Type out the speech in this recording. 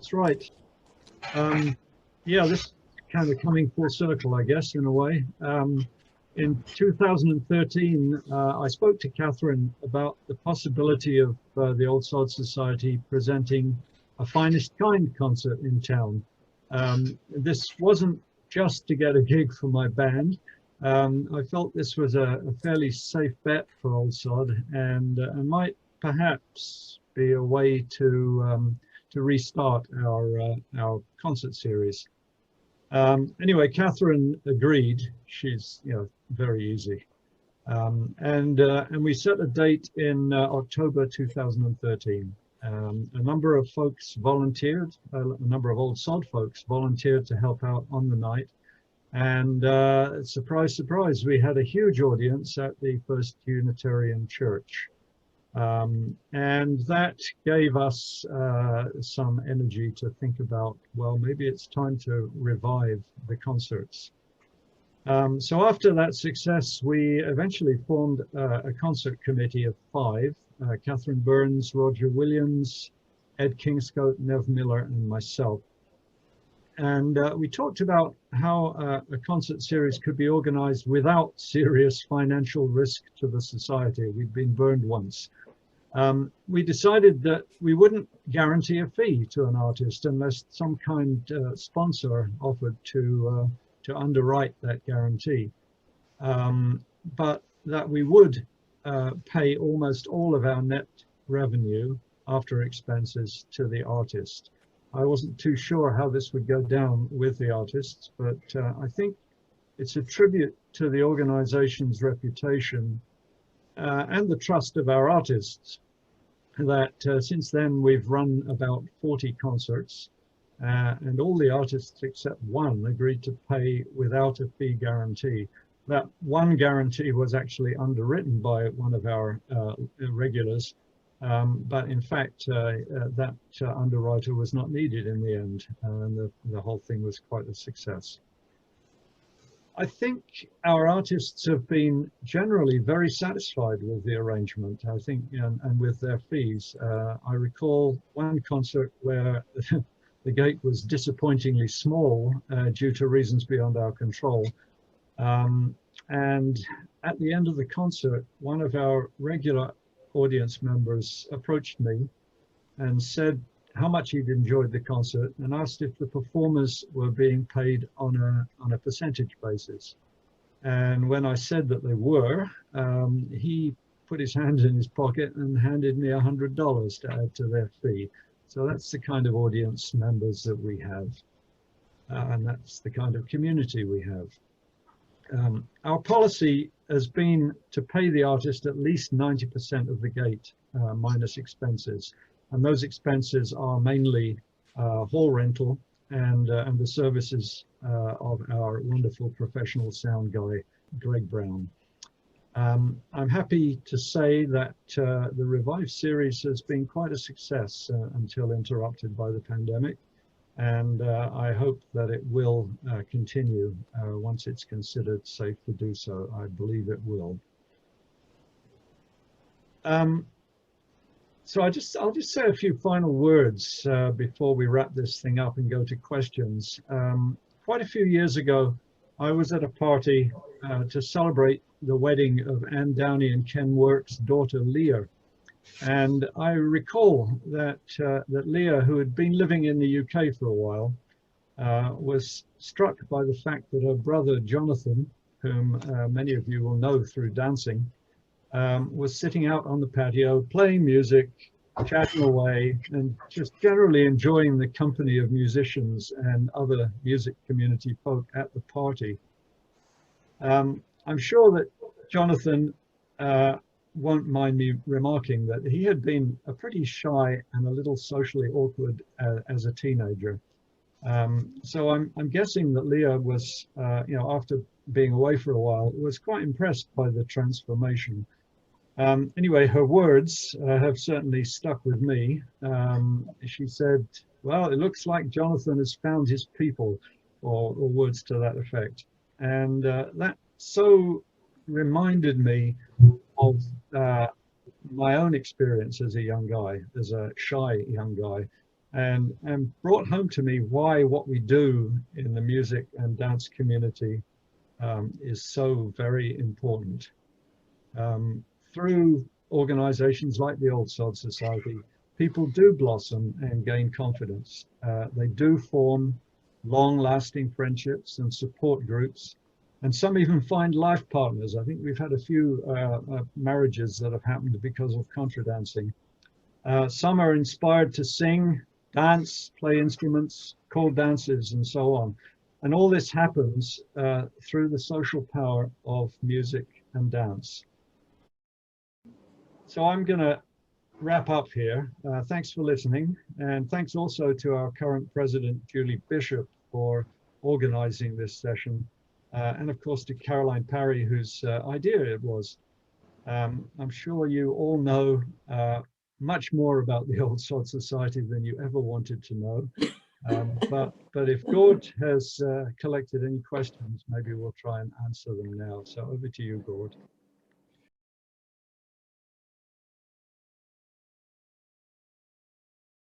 That's right. Yeah, this kind of coming full circle, I guess, in a way. In 2013, I spoke to Catherine about the possibility of the Old Sod Society presenting a Finest Kind concert in town. This wasn't just to get a gig for my band. I felt this was a fairly safe bet for Old Sod, and might perhaps be a way to restart our concert series. Anyway, Catherine agreed. She's very easy, and we set a date in October 2013. A number of folks volunteered. A number of Old Sod folks volunteered to help out on the night, and surprise, surprise, we had a huge audience at the First Unitarian Church. And that gave us some energy to think about, well, maybe it's time to revive the concerts. So after that success, we eventually formed a concert committee of 5, Catherine Burns, Roger Williams, Ed Kingscote, Nev Miller, and myself. And we talked about how a concert series could be organized without serious financial risk to the society. We'd been burned once. We decided that we wouldn't guarantee a fee to an artist unless some kind sponsor offered to underwrite that guarantee, but that we would pay almost all of our net revenue after expenses to the artist. I wasn't too sure how this would go down with the artists, but I think it's a tribute to the organization's reputation and the trust of our artists that since then we've run about 40 concerts, and all the artists except one agreed to pay without a fee guarantee. That one guarantee was actually underwritten by one of our regulars, but in fact that underwriter was not needed in the end, and the whole thing was quite a success. I think our artists have been generally very satisfied with the arrangement, I think, and with their fees. I recall one concert where the gate was disappointingly small due to reasons beyond our control. And at the end of the concert, one of our regular audience members approached me and said how much he'd enjoyed the concert and asked if the performers were being paid on a percentage basis. And when I said that they were, he put his hand in his pocket and handed me $100 to add to their fee. So that's the kind of audience members that we have, and that's the kind of community we have. Our policy has been to pay the artist at least 90% of the gate minus expenses. And those expenses are mainly hall rental and the services of our wonderful professional sound guy, Greg Brown. I'm happy to say that the Revive series has been quite a success until interrupted by the pandemic. And I hope that it will continue once it's considered safe to do so. I believe it will. So I'll just say a few final words before we wrap this thing up and go to questions. Quite a few years ago, I was at a party to celebrate the wedding of Ann Downey and Ken Work's daughter, Leah. And I recall that Leah, who had been living in the UK for a while, was struck by the fact that her brother, Jonathan, whom many of you will know through dancing, was sitting out on the patio, playing music, chatting away, and just generally enjoying the company of musicians and other music community folk at the party. I'm sure that Jonathan won't mind me remarking that he had been a pretty shy and a little socially awkward as a teenager. So I'm guessing that Leah was, after being away for a while, was quite impressed by the transformation. Anyway, her words have certainly stuck with me. She said, well, it looks like Jonathan has found his people, or words to that effect. And that so reminded me of my own experience as a young guy, as a shy young guy. and brought home to me why what we do in the music and dance community is so very important. Through organizations like the Old Sod Society, people do blossom and gain confidence. They do form long-lasting friendships and support groups, and some even find life partners. I think we've had a few marriages that have happened because of contra dancing. Some are inspired to sing, dance, play instruments, call dances, and so on. And all this happens through the social power of music and dance. So I'm going to wrap up here. Thanks for listening. And thanks also to our current president, Julie Bishop, for organizing this session. And of course to Caroline Parry, whose idea it was. I'm sure you all know much more about the Old Sod Society than you ever wanted to know. But if Gord has collected any questions, maybe we'll try and answer them now. So over to you, Gord.